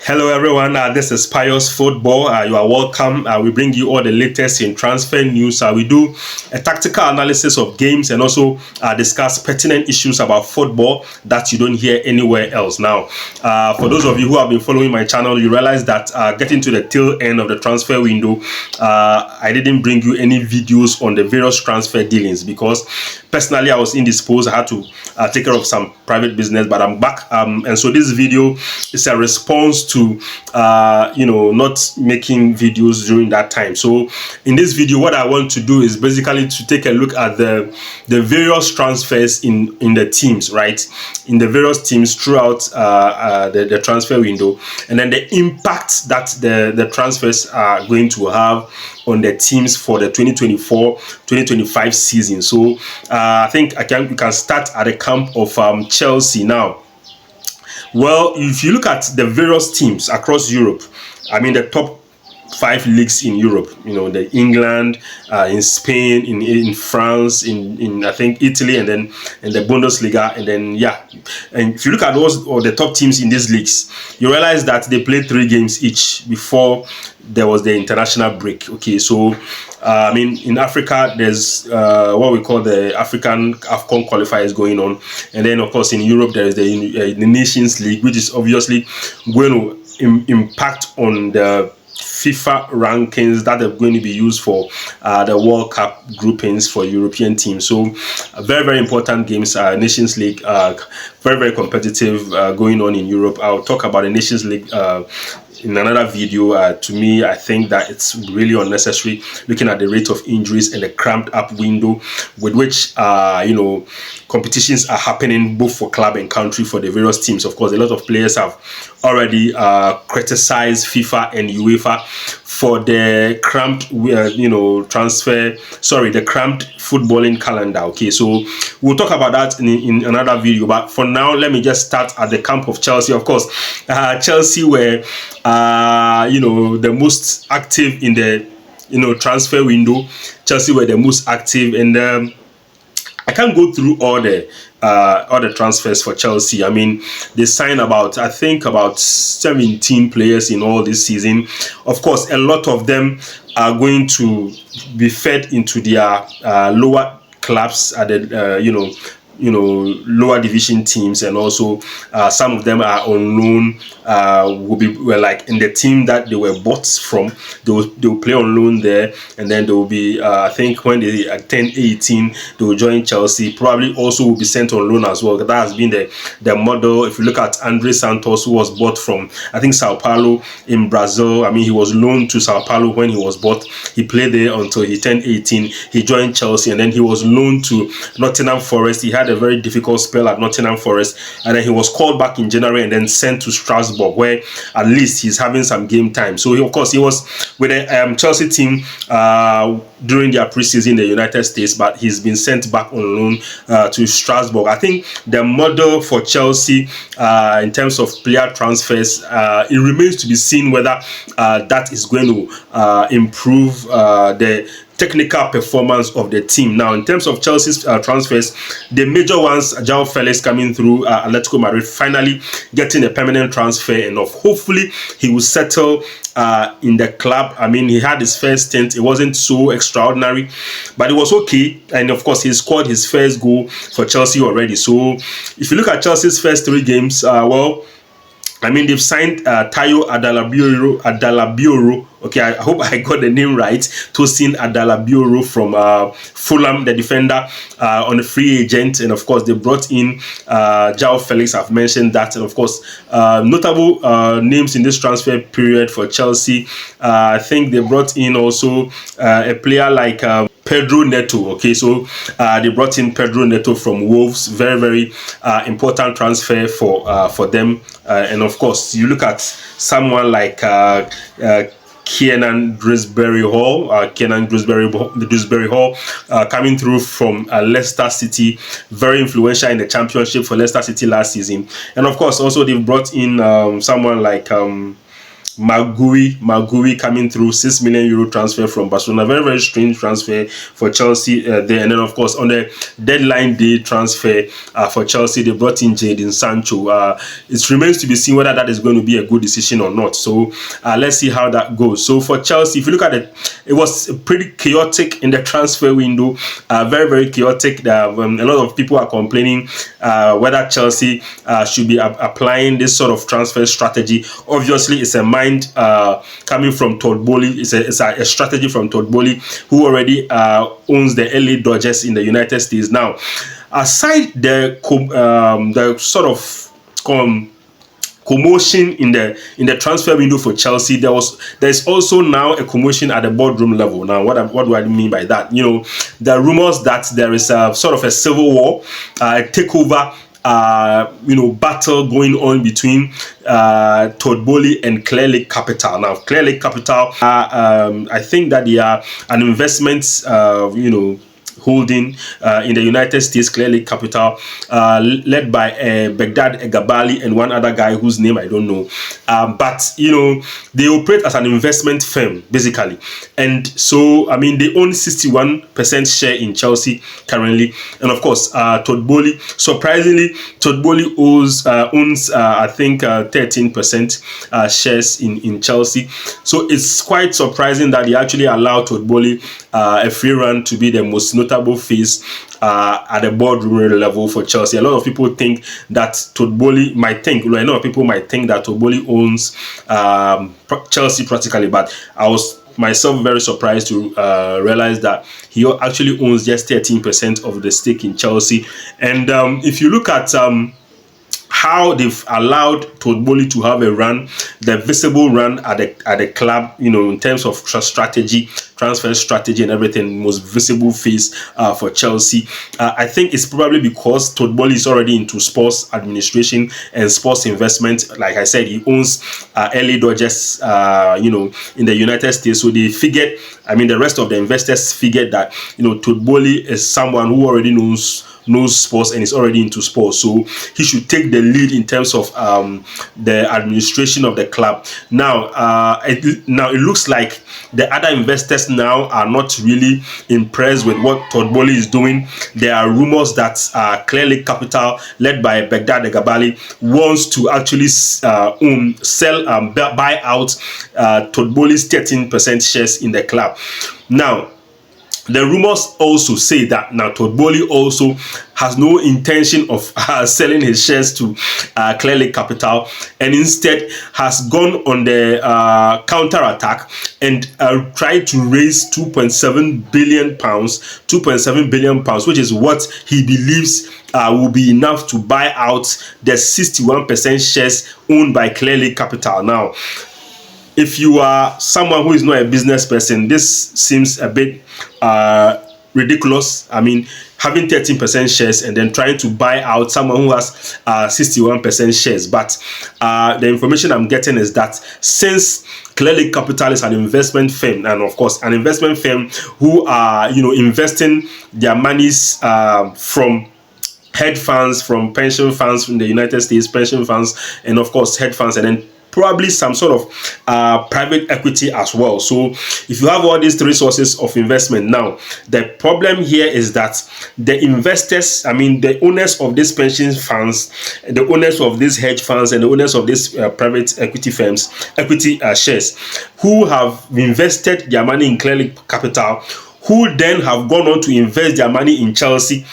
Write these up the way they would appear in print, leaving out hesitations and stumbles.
Hello everyone, this is Pious Football. You are welcome. We bring you all the latest in transfer news. We do a tactical analysis of games and also discuss pertinent issues about football that you don't hear anywhere else. Now, for those of you who have been following my channel, you realize that getting to the tail end of the transfer window, I didn't bring you any videos on the various transfer dealings because personally I was indisposed. I had to take care of some private business, but I'm back. And so this video is a response to not making videos during that time. So in this video, what I want to do is basically to take a look at the various transfers in the teams, right? In the various teams throughout the transfer window, and then the impact that the transfers are going to have on the teams for the 2024-2025 season. So I think we can start at the camp of Chelsea now. Well, if you look at the various teams across Europe, I mean the top 5 leagues in Europe, the England, in Spain, in France, in I think Italy, and then in the Bundesliga, and then and if you look at those or the top teams in these leagues, you realize that they played 3 games each before there was the international break. Okay, so I mean in Africa there's what we call the African AFCON qualifiers going on, and then of course in Europe there is the Nations League, which is obviously going to impact on the FIFA rankings that are going to be used for the World Cup groupings for European teams. So very, very important games. Nations League, very, very competitive going on in Europe. I'll talk about the Nations League in another video. To me, I think that it's really unnecessary looking at the rate of injuries and the cramped up window with which competitions are happening both for club and country for the various teams. Of course, a lot of players have already criticized FIFA and UEFA for the cramped the cramped footballing calendar. Okay, so we'll talk about that in another video, but for now let me just start at the camp of Chelsea. Of course, Chelsea were the most active in the transfer window. Chelsea were the most active, and I can't go through all the transfers for Chelsea. I mean, they signed about 17 players in all this season. Of course, a lot of them are going to be fed into their lower clubs at the lower division teams, and also some of them are on loan. Were like in the team that they were bought from. They will play on loan there, and then they will be I think when they turn 18 they will join Chelsea. Probably also will be sent on loan as well. That has been the model. If you look at Andre Santos, who was bought from I think Sao Paulo in Brazil. I mean, he was loaned to Sao Paulo when he was bought. He played there until he turned 18. He joined Chelsea, and then he was loaned to Nottingham Forest. He had a very difficult spell at Nottingham Forest, and then he was called back in January and then sent to Strasbourg, where at least he's having some game time. So of course he was with the Chelsea team during their preseason in the United States, but he's been sent back on loan to Strasbourg. I think the model for Chelsea in terms of player transfers, it remains to be seen whether that is going to improve the technical performance of the team. Now, in terms of Chelsea's transfers, the major ones, João Felix coming through Atletico Madrid, finally getting a permanent transfer, and hopefully he will settle in the club. I mean, he had his first stint. It wasn't so extraordinary, but it was okay. And of course, he scored his first goal for Chelsea already. So if you look at Chelsea's first 3 games, I mean, they've signed Tayo Adalabioro. Okay, I hope I got the name right. Tosin Adalabioro from Fulham, the defender, on a free agent. And of course, they brought in João Felix. I've mentioned that. And of course, notable names in this transfer period for Chelsea. I think they brought in also a player like Pedro Neto. Okay, so they brought in Pedro Neto from Wolves. Very, very important transfer for them. And of course, you look at someone like Kenan Drisbury Hall, coming through from Leicester City, very influential in the championship for Leicester City last season. And of course, also they've brought in someone like Magui coming through, €6 million transfer from Barcelona. Very, very strange transfer for Chelsea there. And then, of course, on the deadline day transfer for Chelsea, they brought in Jadon Sancho. It remains to be seen whether that is going to be a good decision or not. So let's see how that goes. So for Chelsea, if you look at it, it was pretty chaotic in the transfer window. Very, very chaotic. A lot of people are complaining whether Chelsea should be applying this sort of transfer strategy. Obviously, it's a mind coming from Todd Bowley. It's a strategy from Todd Bowley, who already owns the LA Dodgers in the United States. Now, aside the sort of commotion in the transfer window for Chelsea, there's also now a commotion at the boardroom level. Now, what do I mean by that? You know, there are rumors that there is a sort of a civil war, a takeover battle going on between Todd Bowley and Clear Lake Capital. Now, Clear Lake Capital, I think that they are an investment, holding in the United States, Clear Lake Capital, led by Begdad Egabali and one other guy whose name I don't know. But, they operate as an investment firm, basically. And so, I mean, they own 61% share in Chelsea currently. And of course, Todd Bowley, surprisingly, Todd Bowley owns I think, 13% shares in Chelsea. So it's quite surprising that they actually allow Todd Bowley a free run to be the most notable face at the boardroom level for Chelsea. A lot of people think that Todd Bowley might think, a lot of people might think that Todd Bowley owns Chelsea practically, but I was myself very surprised to realize that he actually owns just 13% of the stake in Chelsea. And if you look at how they've allowed Todd Bowley to have a run, the visible run at the club, in terms of transfer strategy and everything, most visible face for Chelsea. I think it's probably because Todd Bowley is already into sports administration and sports investment. Like I said, he owns LA Dodgers, in the United States. So they figured, the rest of the investors figured that, Todd Bowley is someone who already knows sports and is already into sports, so he should take the lead in terms of the administration of the club. Now it looks like the other investors now are not really impressed with what Todd Bowley is doing. There are rumors that Clear Lake Capital, led by Begdad Egabali, wants to actually buy out Todd Bowley's 13% shares in the club. Now, the rumors also say that now Todd Bowley also has no intention of selling his shares to Clear Lake Capital, and instead has gone on the counter-attack and tried to raise £2.7 billion, which is what he believes will be enough to buy out the 61% shares owned by Clear Lake Capital. Now, if you are someone who is not a business person, this seems a bit ridiculous. Having 13% shares and then trying to buy out someone who has 61% shares. But the information I'm getting is that since Clear Lake Capital is an investment firm, and of course an investment firm who are investing their monies from hedge funds, from pension funds from the United States, pension funds, and of course hedge funds, and then probably some sort of private equity as well. So if you have all these three sources of investment, now the problem here is that the investors, the owners of these pension funds, the owners of these hedge funds, and the owners of these private equity firms, equity shares, who have invested their money in Clear Lake Capital, who then have gone on to invest their money in Chelsea,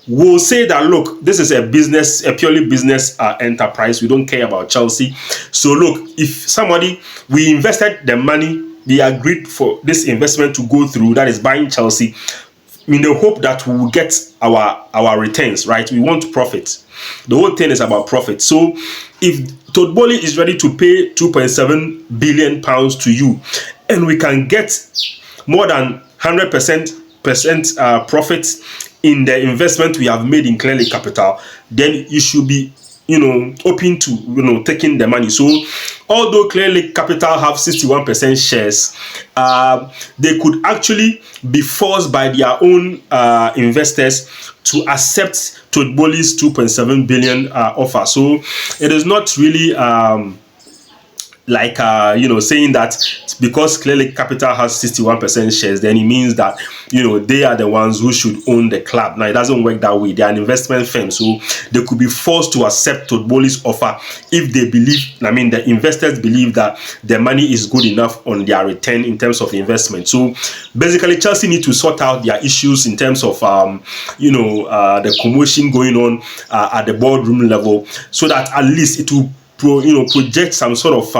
will say that, look, this is a purely business enterprise. We don't care about Chelsea. So look, if we invested the money, they agreed for this investment to go through, that is buying Chelsea, in the hope that we will get our returns, right? We want profit. The whole thing is about profit. So if Todd Bowley is ready to pay £2.7 billion to you, and we can get more than 100% profit in the investment we have made in Clear Lake Capital, then you should be open to taking the money. So although Clear Lake Capital have 61% shares, they could actually be forced by their own investors to accept Todd Bowley's 2.7 billion offer. So it is not really like saying that because clearly Capital has 61% shares, then it means that they are the ones who should own the club. Now it doesn't work that way. They are an investment firm, so they could be forced to accept Todboli's offer if they believe. I mean, the investors believe that the money is good enough on their return in terms of the investment. So basically, Chelsea need to sort out their issues in terms of the commotion going on at the boardroom level, so that at least it will project some sort of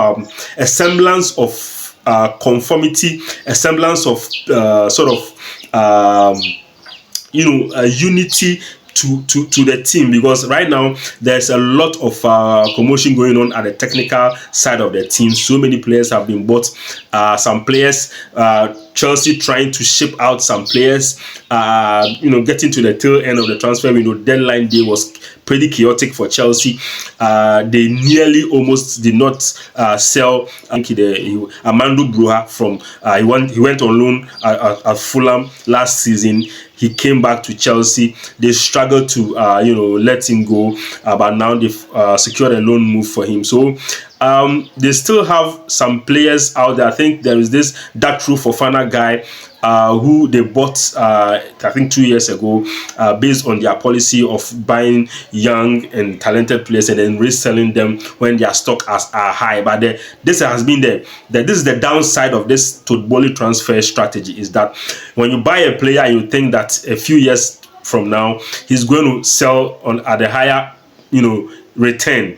a semblance of conformity, a semblance of unity to the team, because right now there's a lot of commotion going on at the technical side of the team. So many players have been bought. Some players, Chelsea trying to ship out some players. Getting to the tail end of the transfer window, deadline day was pretty chaotic for Chelsea. They nearly almost did not sell Amando Bruja from. He went on loan at Fulham last season. He came back to Chelsea. They struggled to let him go, but now they've secured a loan move for him. So they still have some players out there. I think there is this Datro Fofana guy who they bought, I think 2 years ago, based on their policy of buying young and talented players and then reselling them when their stock are high. But this has been this is the downside of this Todboli transfer strategy, is that when you buy a player, you think that a few years from now he's going to sell at a higher return,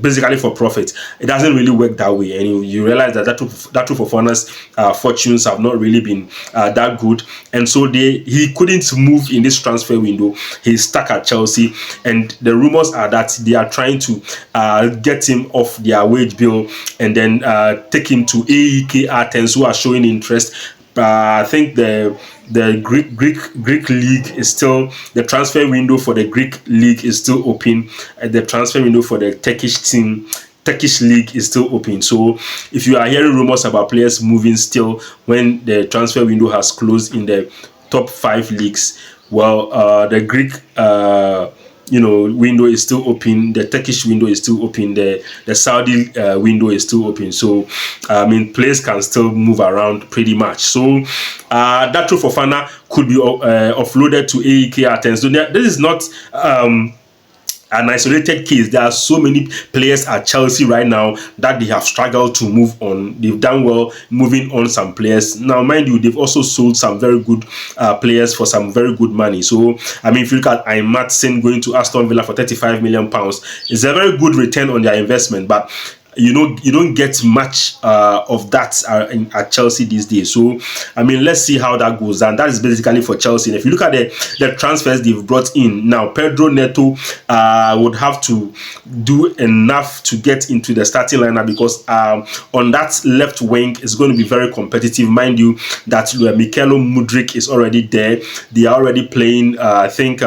basically for profit. It doesn't really work that way, and you realize that Fofana's fortunes have not really been that good, and so he couldn't move in this transfer window. He's stuck at Chelsea, and the rumors are that they are trying to get him off their wage bill and then take him to AEK Athens, who are showing interest. I think the Greek league is still, the transfer window for the Greek league is still open. The transfer window for the Turkish league is still open. So if you are hearing rumors about players moving still when the transfer window has closed in the top 5 leagues, well, the Greek window is still open. The Turkish window is still open. The Saudi window is still open. So players can still move around pretty much. So Datro Fofana could be offloaded to AEK Athens. So this is not an isolated case. There are so many players at Chelsea right now that they have struggled to move on. They've done well moving on some players. Now, mind you, they've also sold some very good players for some very good money. So, if you look at Matson going to Aston Villa for £35 million, it's a very good return on their investment, but you don't get much of that at Chelsea these days. So let's see how that goes, and that is basically for Chelsea. And if you look at the transfers they've brought in now, Pedro Neto would have to do enough to get into the starting lineup, because on that left wing is going to be very competitive. Mind you that Mikhailo Mudryk is already there. They are already playing, I think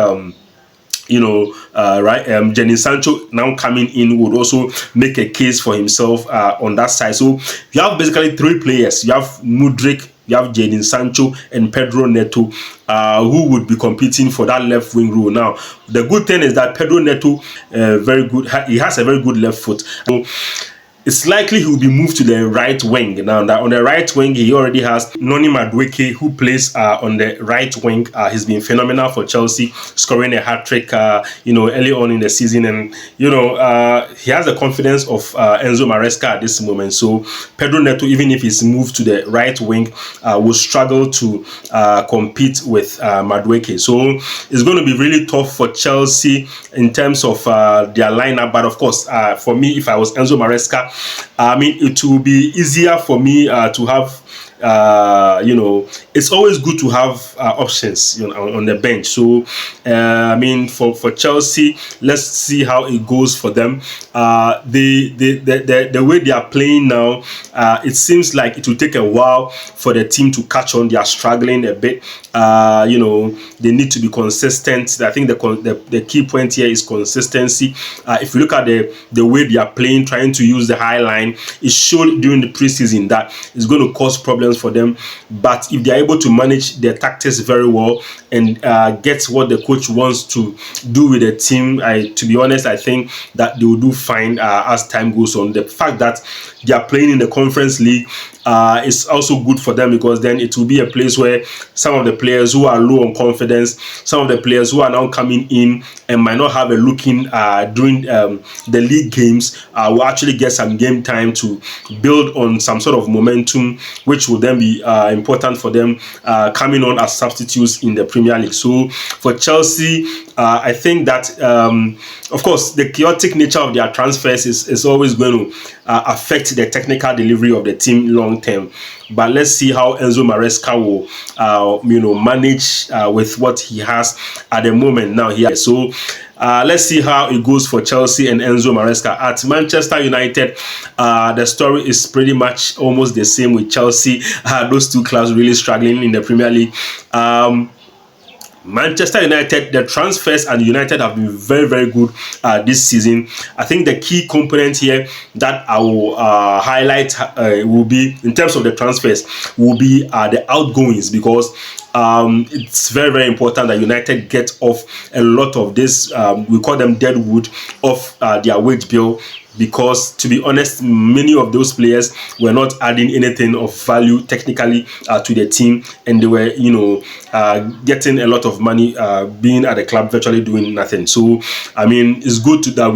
Jadon Sancho now coming in would also make a case for himself on that side. So you have basically 3 players. You have Mudryk, you have Jadon Sancho, and Pedro Neto, who would be competing for that left wing role. Now, the good thing is that Pedro Neto, very good. He has a very good left foot. So it's likely he will be moved to the right wing. Now, on the right wing, he already has Noni Madueke, who plays on the right wing. He's been phenomenal for Chelsea, scoring a hat-trick, early on in the season. And, he has the confidence of Enzo Maresca at this moment. So, Pedro Neto, even if he's moved to the right wing, will struggle to compete with Madueke. So, it's going to be really tough for Chelsea in terms of their lineup. But, of course, for me, if I was Enzo Maresca, it will be easier for me to have, it's always good to have options on the bench. So, for Chelsea, let's see how it goes for them. The way they are playing now, it seems like it will take a while for the team to catch on. They are struggling a bit. they need to be consistent. I think the key point here is consistency. If you look at the way they are playing, trying to use the high line, it showed during the preseason that it's going to cause problems for them. But if they are able to manage their tactics very well and get what the coach wants to do with the team, to be honest, I think that they will do fine as time goes on. The fact that they are playing in the Conference League is also good for them, because then it will be a place where some of the players who are low on confidence, some of the players who are now coming in and might not have a look in during the league games will actually get some game time to build on some sort of momentum, which will then be important for them coming on as substitutes in the Premier League. So for Chelsea, I think that of course the chaotic nature of their transfers is always going to affect the technical delivery of the team long term. But let's see how Enzo Maresca will manage with what he has at the moment now here. So let's see how it goes for Chelsea and Enzo Maresca. At Manchester United, the story is pretty much almost the same with Chelsea. Those two clubs really struggling in the Premier League. Manchester United, the transfers and United have been very, very good this season. I think the key component here that I will highlight will be, in terms of the transfers, will be the outgoings, because it's very, very important that United get off a lot of this, we call them dead wood, off their wage bill. Because to be honest, many of those players were not adding anything of value technically to the team, and they were, getting a lot of money, being at the club virtually doing nothing. So I mean, it's good that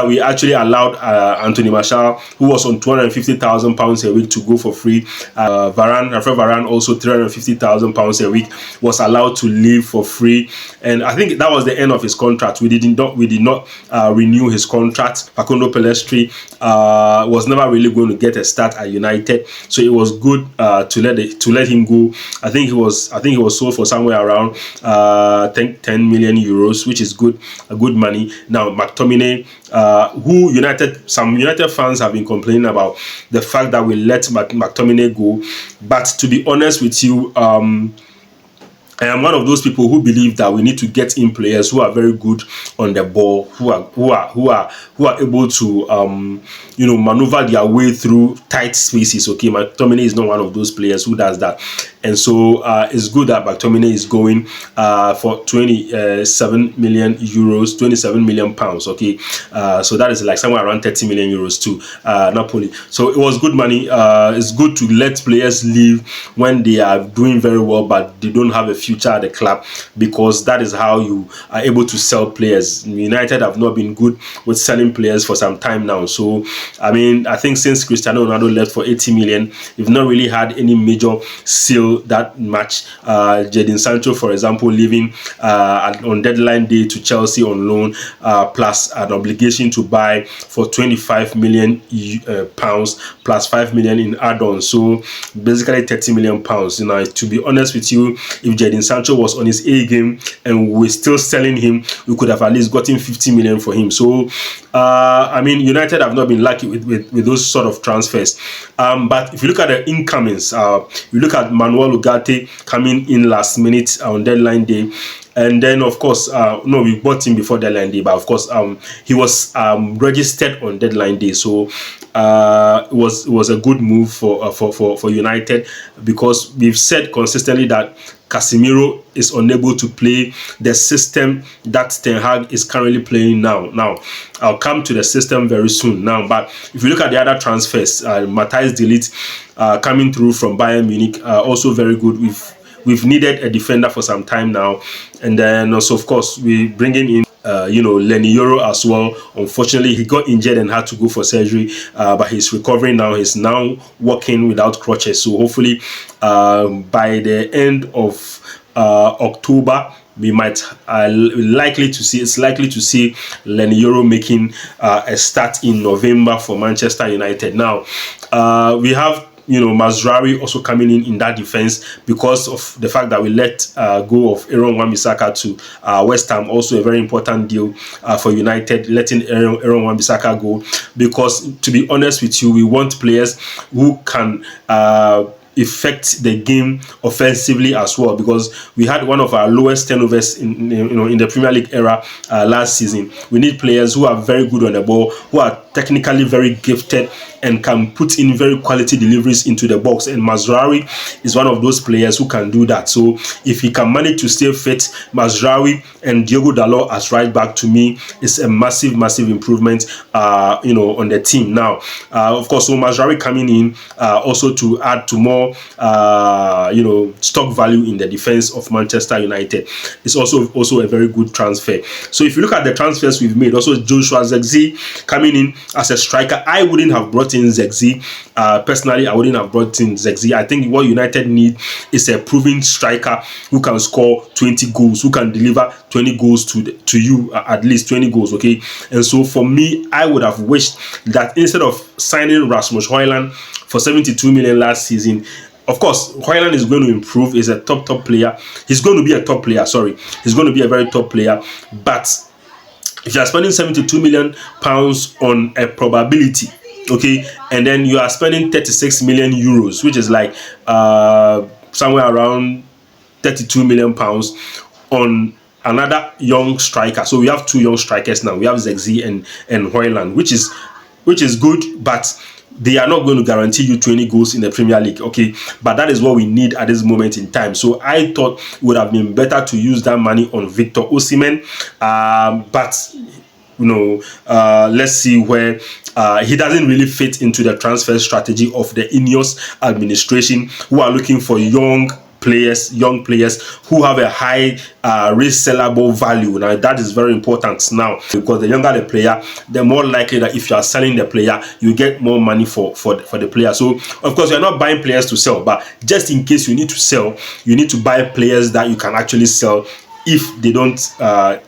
we actually allowed Anthony Martial, who was on £250,000 a week, to go for free. Rafael Varane, also £350,000 a week, was allowed to leave for free, and I think that was the end of his contract. We did not renew his contract. Facundo Pellistri was never really going to get a start at United, so it was good to let him go. I think he was sold for somewhere around 10 million euros, which is good money. Now McTominay, who some United fans have been complaining about the fact that we let McTominay go, but to be honest with you, I am one of those people who believe that we need to get in players who are very good on the ball, who are able to maneuver their way through tight spaces. Okay, McTominay is not one of those players who does that, and so it's good that McTominay is going for 27 million euros, 27 million pounds. Okay, so that is like somewhere around 30 million euros to Napoli. So it was good money. It's good to let players leave when they are doing very well, but they don't have a future at the club, because that is how you are able to sell players. United have not been good with selling players for some time now. So I mean, I think since Cristiano Ronaldo left for 80 million, we've not really had any major sale that much. Jadon Sancho, for example, leaving on deadline day to Chelsea on loan, plus an obligation to buy for 25 million pounds plus 5 million in add-ons. So basically 30 million pounds. To be honest with you, if Jadon Sancho was on his A game and we're still selling him, we could have at least gotten 50 million for him. So I mean, United have not been lucky with those sort of transfers. But if you look at the incomings, you look at Manuel Ugarte coming in last minute on deadline day. And then, of course, we bought him before deadline day, but of course, he was registered on deadline day. So it was a good move for United, because we've said consistently that Casemiro is unable to play the system that Ten Hag is currently playing now. Now, I'll come to the system very soon now. But if you look at the other transfers, Matthijs de Ligt coming through from Bayern Munich, also very good. We've needed a defender for some time now, and then also, of course, we bringing in Lenny Yoro as well. Unfortunately, he got injured and had to go for surgery, but he's recovering now. He's now walking without crutches. So hopefully, by the end of October, we might likely to see Lenny Yoro making a start in November for Manchester United. Now, we have Mazraoui also coming in that defense, because of the fact that we let go of Aaron Wan-Bissaka to West Ham. Also a very important deal for United, letting Aaron Wan-Bissaka go, because to be honest with you, we want players who can affect the game offensively as well, because we had one of our lowest turnovers in the Premier League era last season. We need players who are very good on the ball, who are technically very gifted and can put in very quality deliveries into the box, and Mazraoui is one of those players who can do that. So if he can manage to stay fit, Mazraoui and Diogo Dalot as right back, to me is a massive improvement on the team. Now of course, so Mazraoui coming in also to add to more stock value in the defense of Manchester United is also a very good transfer. So if you look at the transfers we've made, also Joshua Zirkzee coming in as a striker. I wouldn't have brought in Zirkzee. Personally, I wouldn't have brought in Zirkzee. I think what United need is a proven striker who can score 20 goals, who can deliver 20 goals to you, at least 20 goals, okay? And so for me, I would have wished that instead of signing Rasmus Højlund for 72 million last season, of course, Højlund is going to improve. He's a top player. He's going to be a top player, sorry. He's going to be a very top player. But if you are spending 72 million pounds on a probability, okay, and then you are spending 36 million euros, which is like somewhere around 32 million pounds on another young striker. So we have two young strikers now. We have Zirkzee and Højlund, which is good, but they are not going to guarantee you 20 goals in the Premier League, okay? But that is what we need at this moment in time. So I thought it would have been better to use that money on Victor Osimhen, but let's see where he doesn't really fit into the transfer strategy of the Ineos administration, who are looking for young players who have a high resellable value. Now that is very important now, because the younger the player, the more likely that if you are selling the player, you get more money for the player. So of course, you're not buying players to sell, but just in case you need to sell, you need to buy players that you can actually sell if they don't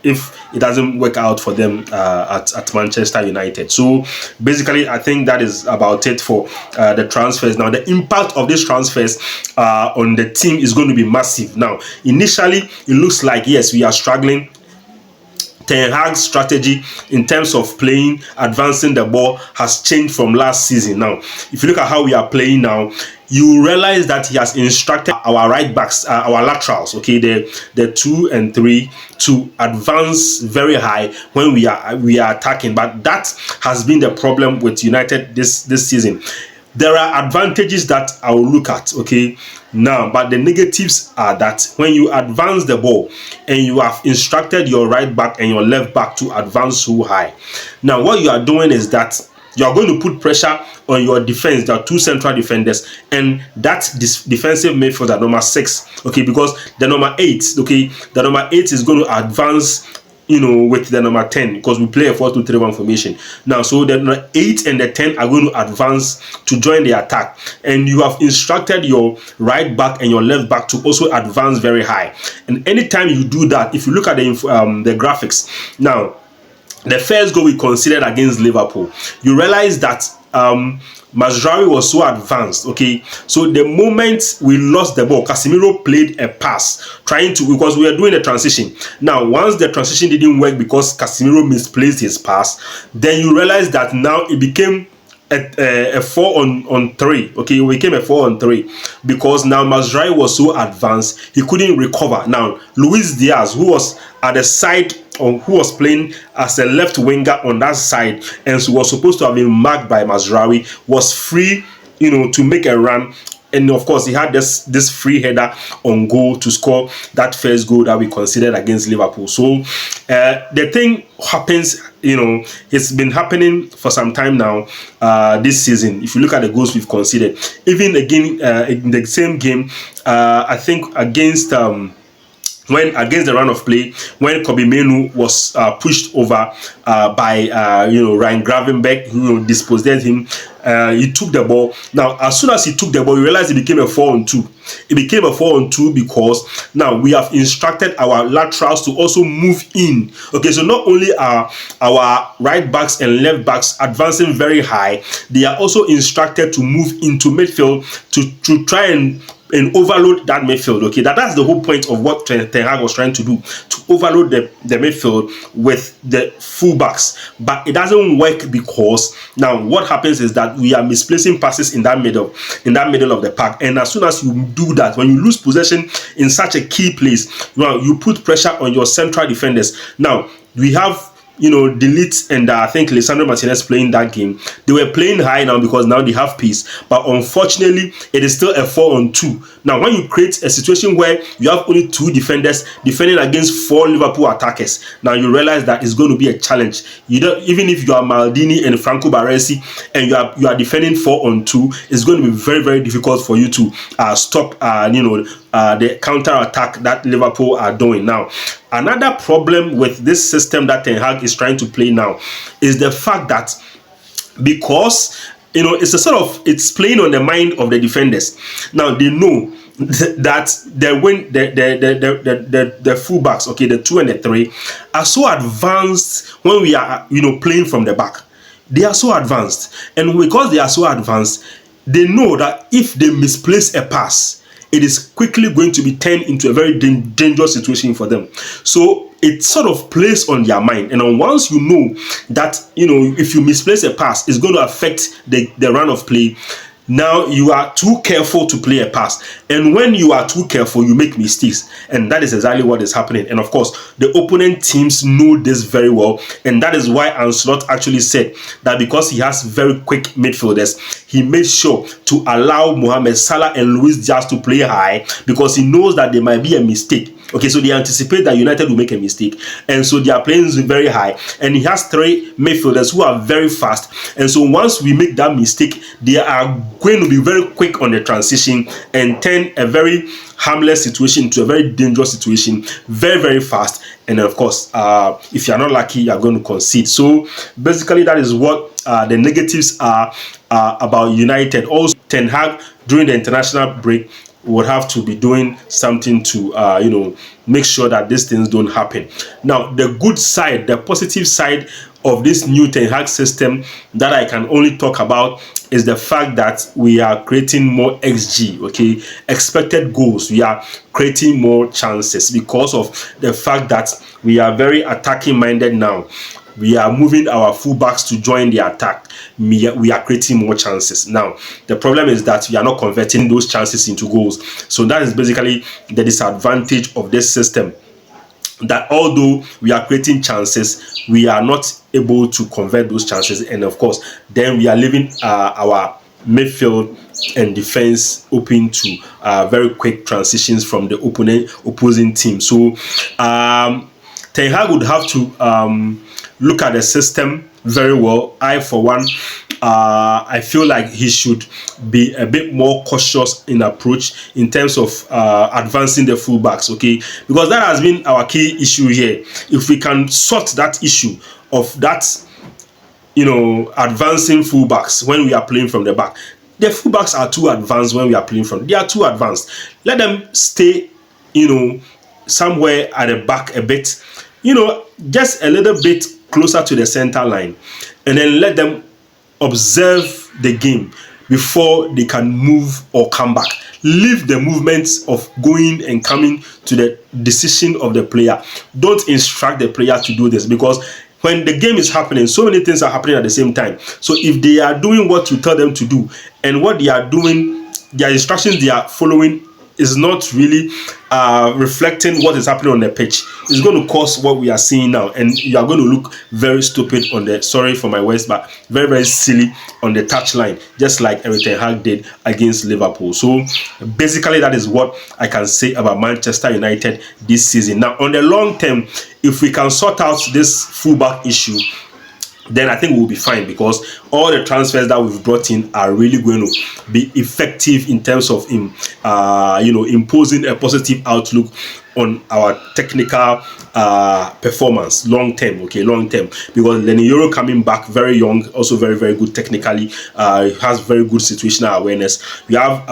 if it doesn't work out for them at Manchester United. So basically, I think that is about it for the transfers. Now the impact of these transfers on the team is going to be massive. Now initially it looks like, yes, we are struggling. Ten Hag's strategy in terms of playing, advancing the ball, has changed from last season. Now, if you look at how we are playing now, you realize that he has instructed our right backs, our laterals, okay, the 2 and 3, to advance very high when we are attacking. But that has been the problem with United this season. There are advantages that I will look at, okay, now, but the negatives are that when you advance the ball and you have instructed your right back and your left back to advance so high, now what you are doing is that you are going to put pressure on your defense, the two central defenders, and that defensive midfielder, number 6, okay, because the number 8, okay, the number 8 is going to advance, with the number 10, because we play a 4-2-3-1 formation. Now, so the number 8 and the 10 are going to advance to join the attack, and you have instructed your right back and your left back to also advance very high. And anytime you do that, if you look at the graphics now, the first goal we considered against Liverpool, you realize that Mazraoui was so advanced, okay? So the moment we lost the ball, Casemiro played a pass, because we were doing a transition. Now, once the transition didn't work because Casemiro misplaced his pass, then you realize that now it became a 4-on-3, okay? We became a 4-on-3 because now Mazraoui was so advanced, he couldn't recover. Now, Luis Diaz, who was at the side, or who was playing as a left winger on that side, and so was supposed to have been marked by Mazraoui, was free, to make a run. And of course, he had this free header on goal to score that first goal that we considered against Liverpool. So the thing happens, it's been happening for some time now this season. If you look at the goals we've conceded, even again in the same game, I think against the run of play, when Kobe Menu was pushed over by Ryan Gravenberch, who disposed him, he took the ball. Now, as soon as he took the ball, you realize it became a 4-on-2. It became a 4-on-2 because now we have instructed our laterals to also move in. Okay, so not only are our right backs and left backs advancing very high, they are also instructed to move into midfield to try and and overload that midfield. Okay, that's the whole point of what Ten Hag was trying to do, to overload the midfield with the fullbacks. But it doesn't work, because now what happens is that we are misplacing passes in that middle of the park. And as soon as you do that, when you lose possession in such a key place, you put pressure on your central defenders. Now we have Delete and I think Lisandro Martinez playing that game. They were playing high now because now they have pace, but unfortunately it is still a 4-on-2. Now when you create a situation where you have only 2 defenders defending against 4 Liverpool attackers, now you realize that it's going to be a challenge. Even if you are Maldini and Franco Baresi and you are defending 4-on-2, it's going to be very, very difficult for you to stop the counter attack that Liverpool are doing. Now another problem with this system that Ten Hag is trying to play now is the fact that, because it's playing on the mind of the defenders. Now they know that the fullbacks, okay, the 2 and the 3 are so advanced when we are playing from the back. They are so advanced, and because they are so advanced, they know that if they misplace a pass, it is quickly going to be turned into a very dangerous situation for them. So it sort of plays on their mind. And once you know that, if you misplace a pass, it's going to affect the run of play, now you are too careful to play a pass. And when you are too careful, you make mistakes. And that is exactly what is happening. And of course, the opponent teams know this very well. And that is why Ancelotti actually said that because he has very quick midfielders, he made sure to allow Mohamed Salah and Luis Diaz to play high, because he knows that there might be a mistake. Okay, so they anticipate that United will make a mistake, and so they are playing very high. And he has 3 midfielders who are very fast, and so once we make that mistake, they are going to be very quick on the transition and turn a very harmless situation into a very dangerous situation very, very fast. And of course, if you are not lucky, you are going to concede. So basically, that is what the negatives are about United. Also, Ten Hag during the international break would have to be doing something to make sure that these things don't happen. Now the good side, the positive side of this new Ten Hag system that I can only talk about is the fact that we are creating more XG, okay, expected goals. We are creating more chances because of the fact that we are very attacking minded now. We are moving our fullbacks to join the attack. We are creating more chances. Now, the problem is that we are not converting those chances into goals. So that is basically the disadvantage of this system. That although we are creating chances, we are not able to convert those chances. And of course, then we are leaving our midfield and defense open to very quick transitions from the opposing team. So Ten Hag would have to look at the system very well. I, for one, I feel like he should be a bit more cautious in approach in terms of advancing the fullbacks, okay? Because that has been our key issue here. If we can sort that issue of that, advancing fullbacks when we are playing from the back. The fullbacks are too advanced when we are playing from. They are too advanced. Let them stay, somewhere at the back a bit, just a little bit closer to the center line, and then let them observe the game before they can move or come back. Leave the movements of going and coming to the decision of the player. Don't instruct the player to do this, because when the game is happening, so many things are happening at the same time. So if they are doing what you tell them to do, and what they are doing, their instructions they are following is not really reflecting what is happening on the pitch, it's going to cause what we are seeing now, and you are going to look very stupid on the, sorry for my words, but very, very silly on the touchline, just like Erik ten Hag did against Liverpool. So basically, that is what I can say about Manchester United this season. Now, on the long term, if we can sort out this fullback issue, then I think we'll be fine, because all the transfers that we've brought in are really going to be effective in terms of imposing a positive outlook on our technical performance long term, because Lenny Euro coming back very young, also very, very good technically, has very good situational awareness. We have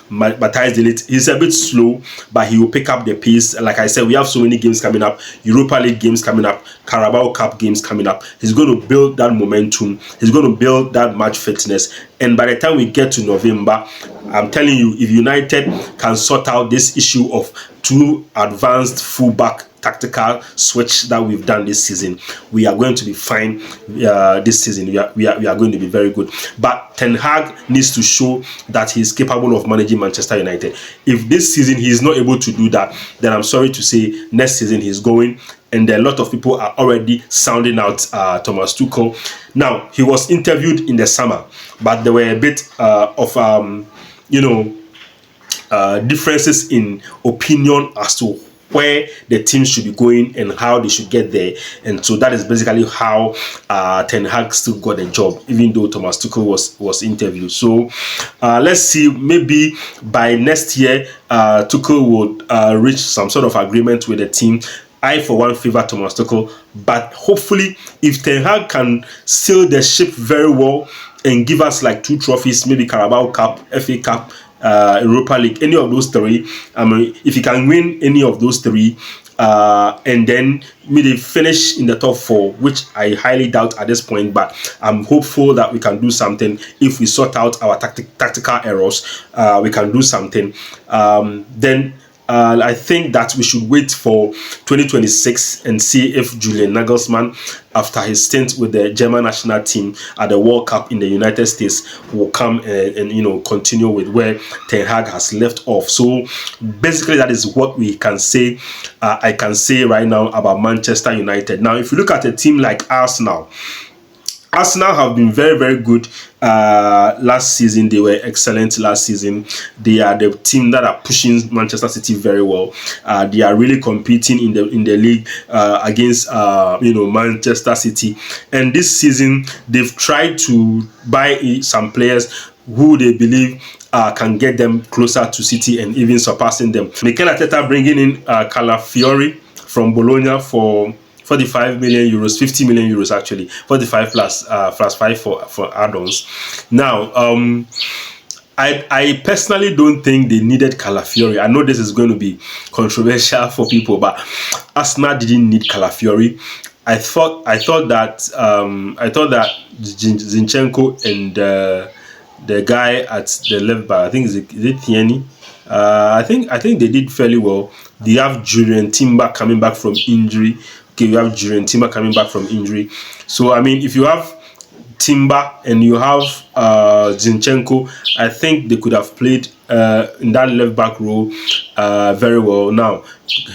Matthijs de Ligt. He's a bit slow, but he will pick up the pace. Like I said, we have so many games coming up, Europa League games coming up, Carabao Cup games coming up. He's going to build that momentum, he's going to build that match fitness, and by the time we get to November, I'm telling you, if United can sort out this issue of two advanced fullback tactical switch that we've done this season, we are going to be fine. This season we are going to be very good. But Ten Hag needs to show that he's capable of managing Manchester United. If this season he is not able to do that, then I'm sorry to say next season he's going. And a lot of people are already sounding out Thomas Tuchel. Now, he was interviewed in the summer, but there were a bit of differences in opinion as to where the team should be going and how they should get there. And so that is basically how Ten Hag still got a job, even though Thomas Tuchel was interviewed. So let's see, maybe by next year, Tuchel would reach some sort of agreement with the team. I, for one, favor Thomas Tuchel, but hopefully, if Ten Hag can sail the ship very well and give us like 2 trophies, maybe Carabao Cup, FA Cup, Europa League, any of those 3. I mean, if he can win any of those 3, and then maybe finish in the top 4, which I highly doubt at this point, but I'm hopeful that we can do something. If we sort out our tactical errors, we can do something. Then I think that we should wait for 2026 and see if Julian Nagelsmann, after his stint with the German national team at the World Cup in the United States, will come and continue with where Ten Hag has left off. So basically, that is what we can say. I can say right now about Manchester United. Now, if you look at a team like Arsenal have been very, very good last season. They were excellent last season. They are the team that are pushing Manchester City very well. They are really competing in the league against Manchester City. And this season, they've tried to buy some players who they believe can get them closer to City and even surpassing them. Mikel Arteta bringing in Calafiori from Bologna for 45 million euros, 50 million euros actually, 45 plus 5 for add-ons. Now, I personally don't think they needed Calafiori. I know this is going to be controversial for people, but Arsenal didn't need Calafiori. I thought that Zinchenko and the guy at the left back, I think is it Tierney. I think they did fairly well. They have Julian Timber coming back from injury. Okay, you have Julian Timber coming back from injury. So, I mean, if you have Timber and you have Zinchenko, I think they could have played in that left back role very well. Now,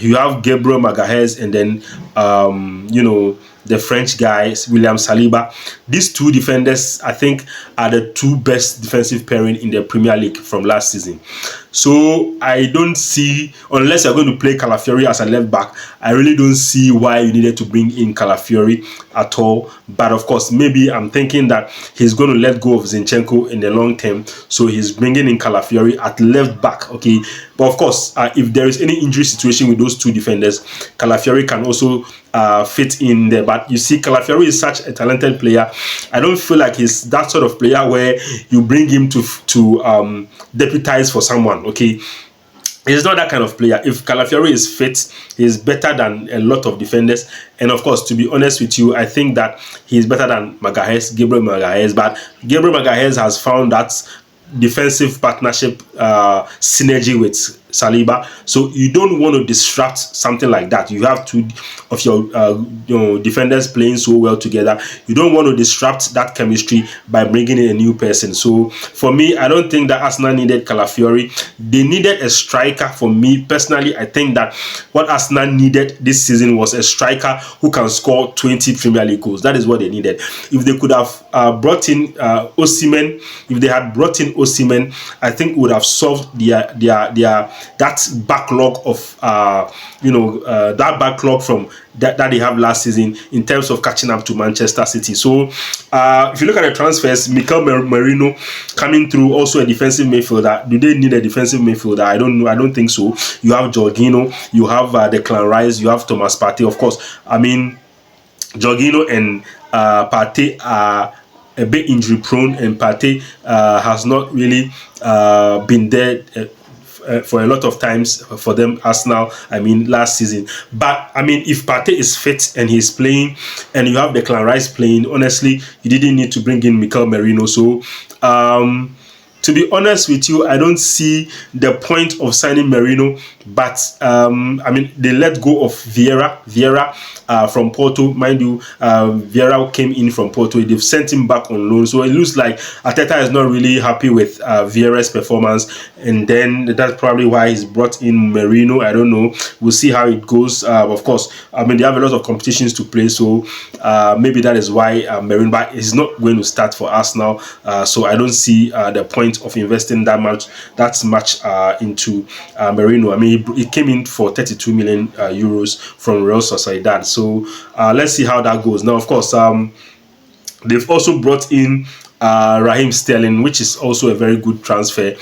you have Gabriel Magalhaes and then, the French guys, William Saliba. These 2 defenders, I think, are the 2 best defensive pairing in the Premier League from last season. So I don't see, unless you're going to play Calafiori as a left back, I really don't see why you needed to bring in Calafiori at all. But of course, maybe I'm thinking that he's going to let go of Zinchenko in the long term. So he's bringing in Calafiori at left back, okay? But of course, if there is any injury situation with those 2 defenders, Calafiori can also fit in there. But you see, Calafiori is such a talented player. I don't feel like he's that sort of player where you bring him to deputize for someone, okay? He's not that kind of player. If Calafiori is fit, he's better than a lot of defenders. And of course, to be honest with you, I think that he's better than Gabriel Magalhaes. But Gabriel Magalhaes has found that defensive partnership synergy with Saliba. So you don't want to disrupt something like that. You have 2 of your defenders playing so well together. You don't want to disrupt that chemistry by bringing in a new person. So for me, I don't think that Arsenal needed Calafiori. They needed a striker. For me personally, I think that what Arsenal needed this season was a striker who can score 20 Premier League goals. That is what they needed. If they could have brought in Osimhen, if they had brought in Osimhen, I think it would have solved that backlog of that backlog from that they have last season in terms of catching up to Manchester City. So if you look at the transfers, Mikel Merino coming through, also a defensive midfielder. Do they need a defensive midfielder? I don't know. I don't think so. You have Jorginho, you have Declan Rice, you have Thomas Partey. Of course, I mean, Jorginho and Partey are a bit injury prone, and Partey has not really been there for a lot of times for them, Arsenal, I mean, last season. But, I mean, if Partey is fit and he's playing, and you have Declan Rice playing, honestly, you didn't need to bring in Mikel Merino. So, to be honest with you, I don't see the point of signing Merino. But I mean, they let go of Vieira from Porto. Mind you, Vieira came in from Porto. They've sent him back on loan, so it looks like Arteta is not really happy with Vieira's performance, and then that's probably why he's brought in Merino. I don't know. We'll see how it goes. Of course, I mean, they have a lot of competitions to play, so maybe that is why Merino, but he's not going to start for Arsenal. So I don't see the point of investing that much into Merino. I mean, it came in for 32 million euros from Real Sociedad. So let's see how that goes. Now, of course, they've also brought in Raheem Sterling, which is also a very good transfer.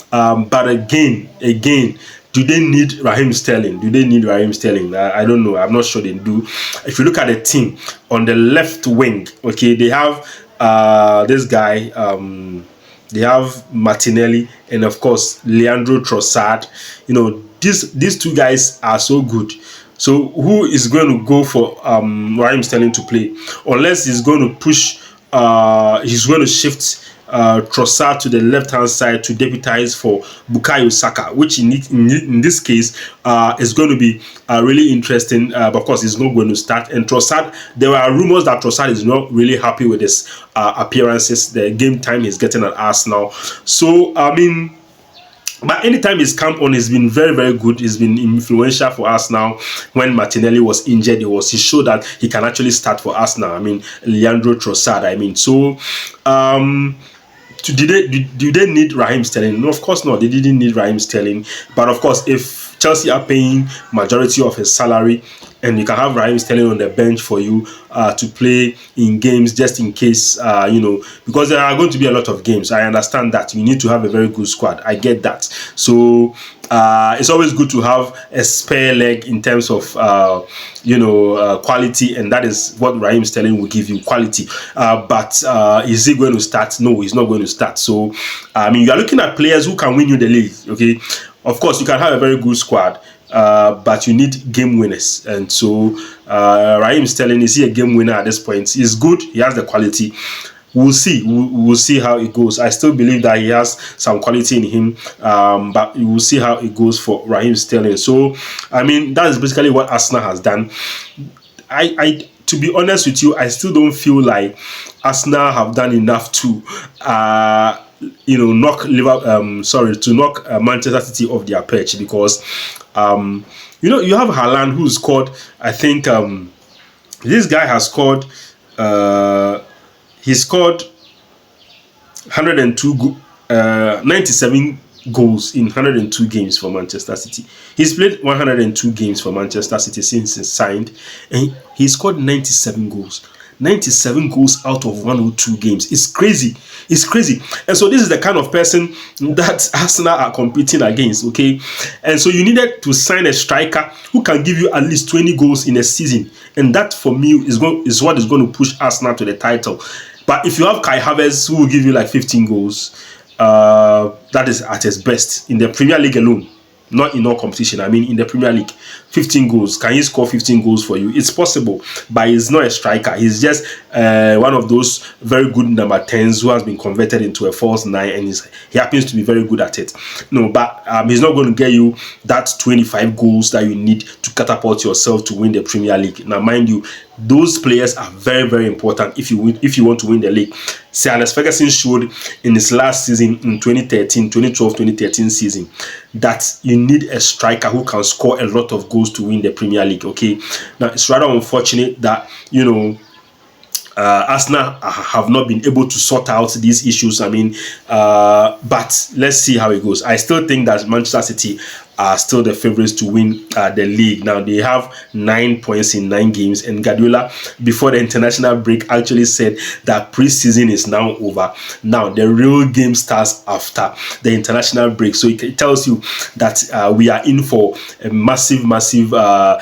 But again, do they need Raheem Sterling? I don't know. I'm not sure they do. If you look at the team on the left wing, okay, they have this guy. They have Martinelli and of course Leandro Trossard. You know, these two guys are so good. So who is going to go for Raheem Sterling to play? Unless he's going to push, he's going to shift Trossard to the left-hand side to deputize for Bukayo Saka, which in this case is going to be really interesting. But of course, he's not going to start. And Trossard, there are rumors that Trossard is not really happy with his appearances, the game time he's getting at Arsenal. So, I mean, but anytime he's come on, he's been very, very good. He's been influential for us now. When Martinelli was injured, he showed that he can actually start for us now. I mean, Leandro Trossard. I mean, so do they need Raheem Sterling? No, of course not. They didn't need Raheem Sterling. But of course, if Chelsea are paying majority of his salary, and you can have Raheem Sterling on the bench for you to play in games just in case, you know, because there are going to be a lot of games. I understand that you need to have a very good squad. I get that. So it's always good to have a spare leg in terms of, you know, quality, and that is what Raheem Sterling will give you, quality. But is he going to start? No, he's not going to start. So, I mean, you are looking at players who can win you the league, okay? Of course, you can have a very good squad, but you need game winners. And so Raheem Sterling, is he a game winner at this point? He's good. He has the quality. We'll see. We'll see how it goes. I still believe that he has some quality in him, but we'll see how it goes for Raheem Sterling. So, I mean, that is basically what Arsenal has done. To be honest with you, I still don't feel like Arsenal have done enough to you know, knock Manchester City off their perch, because you know, you have Haaland, who scored, I think this guy has scored he scored 97 goals in 102 games for Manchester City. He's played 102 games for Manchester City since he signed, and he scored 97 goals. 97 goals out of 102 games. It's crazy. It's crazy. And so this is the kind of person that Arsenal are competing against, okay? And so you needed to sign a striker who can give you at least 20 goals in a season. And that, for me, is what is going to push Arsenal to the title. But if you have Kai Havertz, who will give you like 15 goals, that is at his best in the Premier League alone. Not in all competition, I mean in the Premier League. 15 goals. Can he score 15 goals for you? It's possible, but he's not a striker. He's just one of those very good number 10s who has been converted into a false 9, and he happens to be very good at it. No, but he's not going to get you that 25 goals that you need to catapult yourself to win the Premier League. Now, mind you, those players are very, very important if you want to win the league. Sir Alex Ferguson showed in his last season in 2012-2013 season that you need a striker who can score a lot of goals to win the Premier League. Okay, now it's rather unfortunate that, you know, Arsenal have not been able to sort out these issues. I mean, but let's see how it goes. I still think that Manchester City are still the favorites to win the league. Now, they have 9 points in 9 games, and Guardiola, before the international break, actually said that pre-season is now over. Now, the real game starts after the international break. So it tells you that we are in for a massive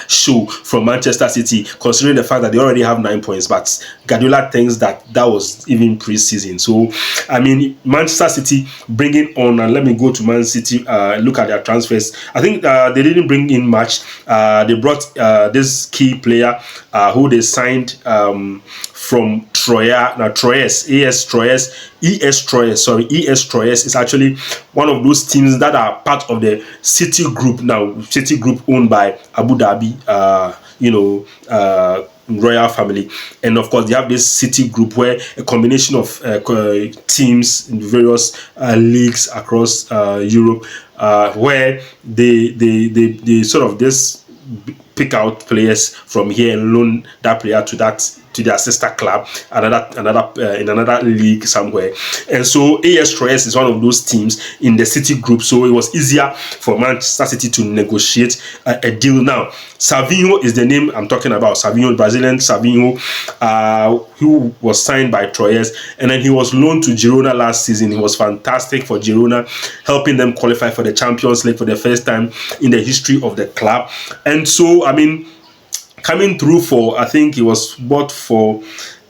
show from Manchester City, considering the fact that they already have 9 points. But Guardiola thinks that was even pre-season. So, I mean, Manchester City bringing on, and let me go to Man City, look at their transfers. I think they didn't bring in much. They brought this key player who they signed from Troyes. Now Troyes, ES Troyes is actually one of those teams that are part of the City Group now. City Group owned by Abu Dhabi, royal family, and of course they have this City Group where a combination of teams in various leagues across Europe, where they sort of this pick out players from here and loan that player to their sister club, in another league somewhere. And so AS Troyes is one of those teams in the City Group, so it was easier for Manchester City to negotiate a deal. Now, Savinho is the name I'm talking about. Savinho, Brazilian Savinho, who was signed by Troyes, and then he was loaned to Girona last season. He was fantastic for Girona, helping them qualify for the Champions League for the first time in the history of the club. And so, I mean, coming through for, I think he was bought for,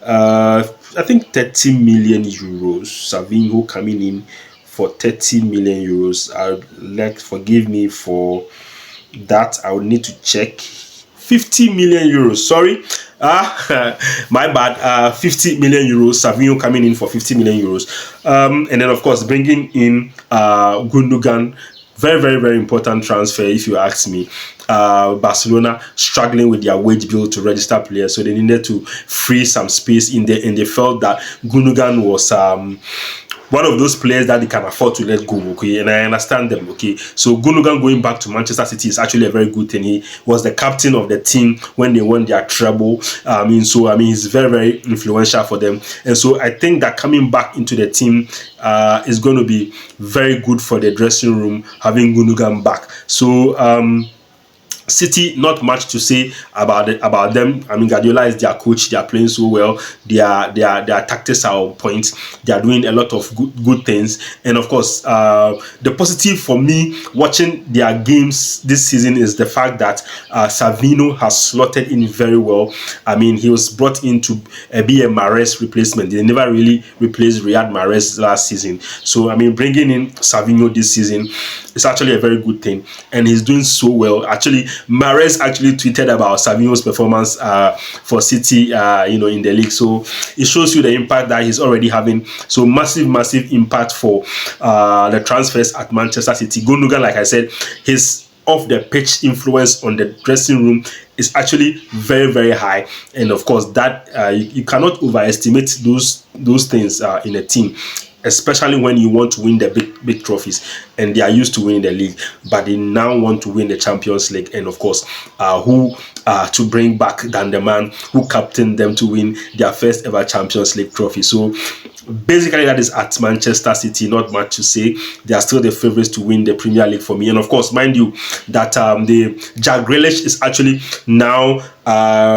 30 million euros. Savinho coming in for 30 million euros. Forgive me for that. I would need to check. 50 million euros. Sorry. My bad. 50 million euros. Savinho coming in for 50 million euros. And then, of course, bringing in Gundogan. Very, very, very important transfer, if you ask me. Barcelona struggling with their wage bill to register players, so they needed to free some space in there, and they felt that Gundogan was one of those players that they can afford to let go, okay, and I understand them, okay. So Gundogan going back to Manchester City is actually a very good thing. He was the captain of the team when they won their treble. He's very, very influential for them, and so I think that coming back into the team is going to be very good for the dressing room, having Gundogan back. So City, not much to say about them. I mean, Guardiola is their coach. They are playing so well. Their tactics are on point. They are doing a lot of good things. And of course, the positive for me watching their games this season is the fact that Savinho has slotted in very well. I mean, he was brought in to be a Mahrez replacement. They never really replaced Riyad Mahrez last season. So, I mean, bringing in Savinho this season is actually a very good thing. And he's doing so well. Actually, Mahrez actually tweeted about Savinho's performance for City, in the league. So it shows you the impact that he's already having. So massive impact for the transfers at Manchester City. Gundogan, like I said, his off the pitch influence on the dressing room is actually very, very high. And of course, that you cannot overestimate those things in a team, especially when you want to win the big trophies, and they are used to winning the league, but they now want to win the Champions League. And of course, who to bring back than the man who captained them to win their first ever Champions League trophy. So basically, that is at Manchester City. Not much to say. They are still the favourites to win the Premier League for me. And of course, mind you, that the Jack Grealish is actually now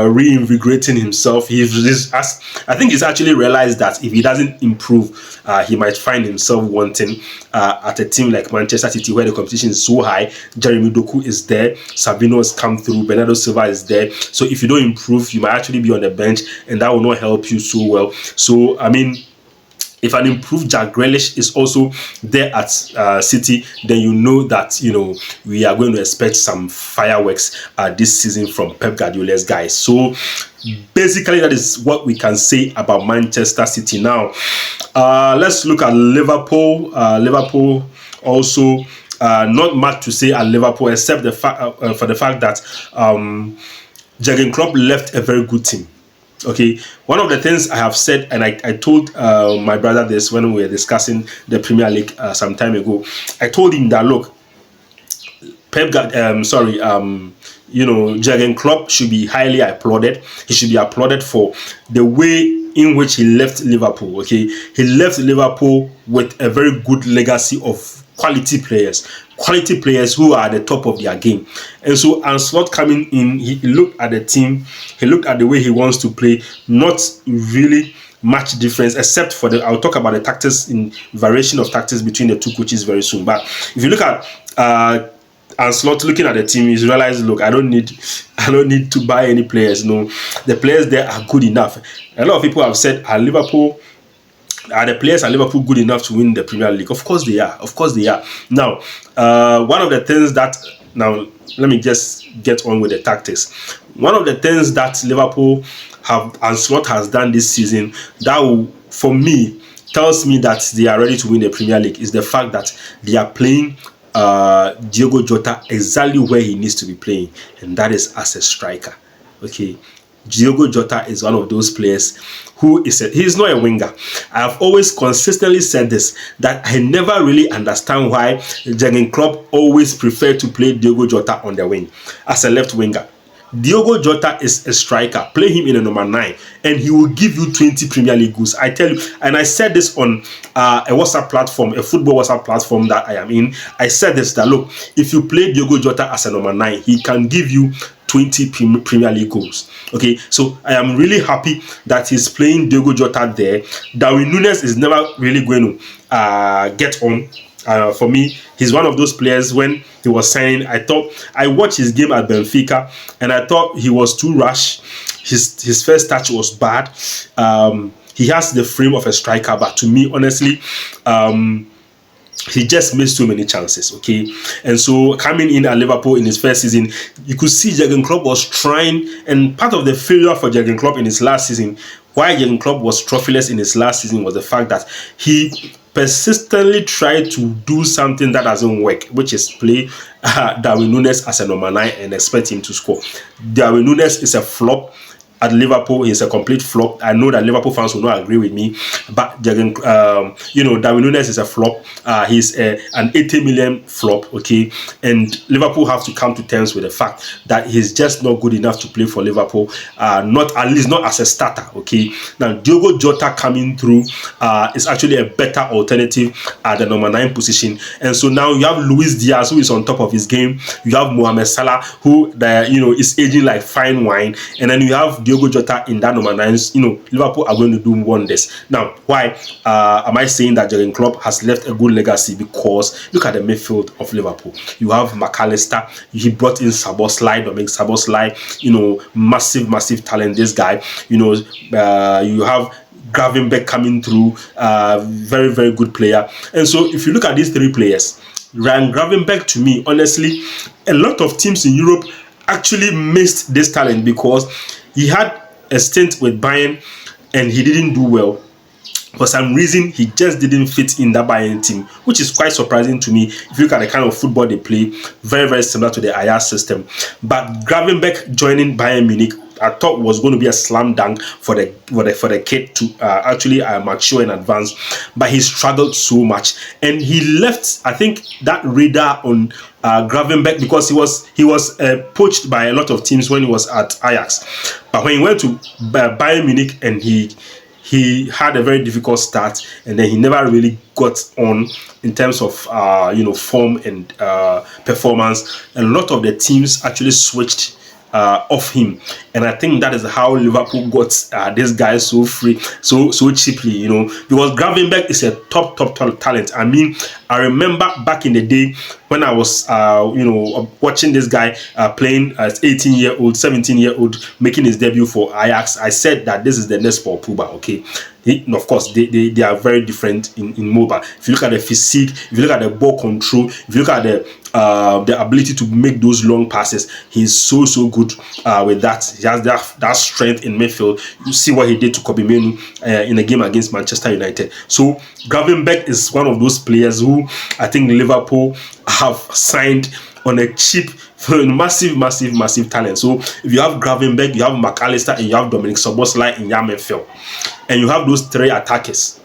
reinvigorating himself. I think he's actually realized that if he doesn't improve, he might find himself wanting at a team like Manchester City, where the competition is so high. Jeremy Doku is there, Savinho has come through, Bernardo Silva is there. So if you don't improve, you might actually be on the bench, and that will not help you so well. So I mean, if an improved Jack Grealish is also there at City, then you know that we are going to expect some fireworks this season from Pep Guardiola's guys. So basically, that is what we can say about Manchester City. Now, let's look at Liverpool. Liverpool also not much to say at Liverpool, except for the fact that Jurgen Klopp left a very good team. Okay, one of the things I have said, and I told my brother this when we were discussing the Premier League some time ago. I told him that, look, Jurgen Klopp should be highly applauded. He should be applauded for the way in which he left Liverpool. Okay, he left Liverpool with a very good legacy of quality players who are at the top of their game. And so Ancelotti coming in, he looked at the team, he looked at the way he wants to play, not really much difference, except for I'll talk about the tactics, in variation of tactics between the two coaches very soon. But if you look at Ancelotti looking at the team, he's realized, look, I don't need to buy any players. No, the players there are good enough. A lot of people have said, are the players at Liverpool good enough to win the Premier League? Of course they are. Now, one of the things that, now let me just get on with the tactics. One of the things that Liverpool Anslot has done this season, that will, for me, tells me that they are ready to win the Premier League, is the fact that they are playing Diogo Jota exactly where he needs to be playing, and that is as a striker. Okay, Diogo Jota is one of those players who he's not a winger. I have always consistently said this, that I never really understand why Jurgen Klopp always prefer to play Diogo Jota on the wing as a left winger. Diogo Jota is a striker. Play him in a number 9 and he will give you 20 Premier League goals. I tell you, and I said this on a WhatsApp platform, a football WhatsApp platform that I am in. I said this, that look, if you play Diogo Jota as a number 9, he can give you 20 Premier League goals. Okay, so I am really happy that he's playing Diogo Jota there. Darwin Núñez is never really going to get on. For me, he's one of those players. When he was signing, I watched his game at Benfica and I thought he was too rash. His first touch was bad. He has the frame of a striker, but to me, honestly, he just missed too many chances, okay? And so coming in at Liverpool in his first season, you could see Jurgen Klopp was trying, and part of the failure for Jurgen Klopp in his last season, why Jurgen Klopp was trophyless in his last season, was the fact that he persistently tried to do something that doesn't work, which is play Darwin Núñez as a number 9 and expect him to score. Darwin Núñez is a flop at Liverpool. He's a complete flop. I know that Liverpool fans will not agree with me, but Darwin Núñez is a flop. He's an 80 million flop, okay? And Liverpool have to come to terms with the fact that he's just not good enough to play for Liverpool, at least not as a starter, okay? Now, Diogo Jota coming through is actually a better alternative at the number 9 position. And so now you have Luis Diaz, who is on top of his game. You have Mohamed Salah, who is aging like fine wine. And then you have Diogo Jota in that number 9, Liverpool are going to do wonders. Now, why am I saying that Jurgen Klopp has left a good legacy? Because look at the midfield of Liverpool. You have McAllister. He brought in Dominic Szoboszlai, massive talent. This guy, you have Gravenberch coming through, very good player. And so if you look at these 3 players, Ryan Gravenberch, to me, honestly, a lot of teams in Europe actually missed this talent because he had a stint with Bayern and he didn't do well. For some reason, he just didn't fit in that Bayern team, which is quite surprising to me. If you look at the kind of football they play, very similar to the Ajax system. But Gravenberch joining Bayern Munich, I thought was going to be a slam dunk for the kid to actually mature and advance, but he struggled so much, and he left, I think, that radar on Gravenberch because he was poached by a lot of teams when he was at Ajax. But when he went to Bayern Munich and he had a very difficult start, and then he never really got on in terms of form and performance. A lot of the teams actually switched off him, and I think that is how Liverpool got this guy so free, so cheaply, because Gravenberch is a top talent. I mean, I remember back in the day when I was watching this guy playing as 18-year-old, 17-year-old, making his debut for Ajax. I said that this is the next Paul Pogba, okay? Of course, they are very different in mobile. If you look at the physique, if you look at the ball control, if you look at the ability to make those long passes, he's so good with that. He has that strength in midfield. You see what he did to Kobe Menu in a game against Manchester United. So Gravenberch is one of those players who I think Liverpool have signed on a cheap, massive talent. So if you have Gravenberch, you have McAllister, and you have Dominic Szoboszlai in your midfield, and you have those 3 attackers,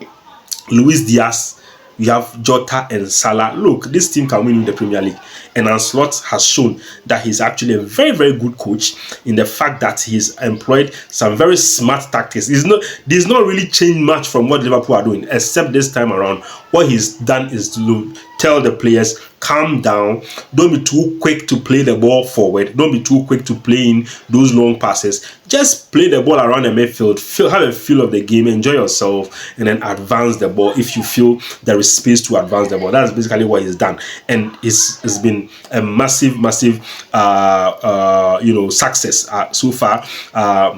Luis Diaz, you have Jota and Salah. Look, this team can win the Premier League. And Anslot has shown that he's actually a very good coach in the fact that he's employed some very smart tactics. He's not really changed much from what Liverpool are doing, except this time around. What he's done is to tell the players, calm down, don't be too quick to play the ball forward, don't be too quick to play in those long passes. Just play the ball around the midfield, have a feel of the game, enjoy yourself, and then advance the ball if you feel there is space to advance the ball. That's basically what he's done, and it's been a massive success so far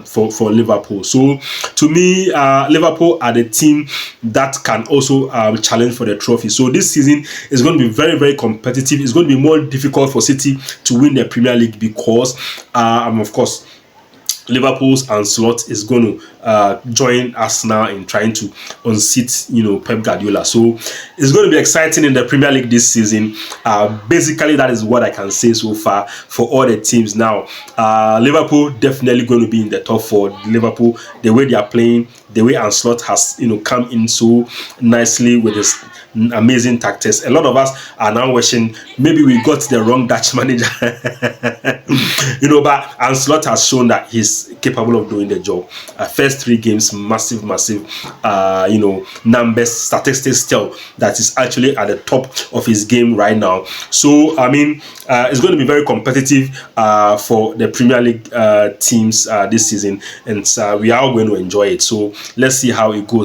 for Liverpool. So to me, Liverpool are the team that can also challenge for the trophy. So this season is going to be very competitive. It's going to be more difficult for City to win the Premier League because of course Liverpool's Ancelotti is going to join Arsenal in trying to unseat, Pep Guardiola. So it's going to be exciting in the Premier League this season. Basically, that is what I can say so far for all the teams. Now, Liverpool definitely going to be in the top four. Liverpool, the way they are playing, the way Ancelotti has, come in so nicely with his amazing tactics. A lot of us are now wishing maybe we got the wrong Dutch manager. But Ancelotti has shown that he's capable of doing the job. First 3 games, massive, numbers, statistics tell that he's actually at the top of his game right now. So, it's going to be very competitive for the Premier League teams this season, and we are all going to enjoy it. So, let's see how it goes.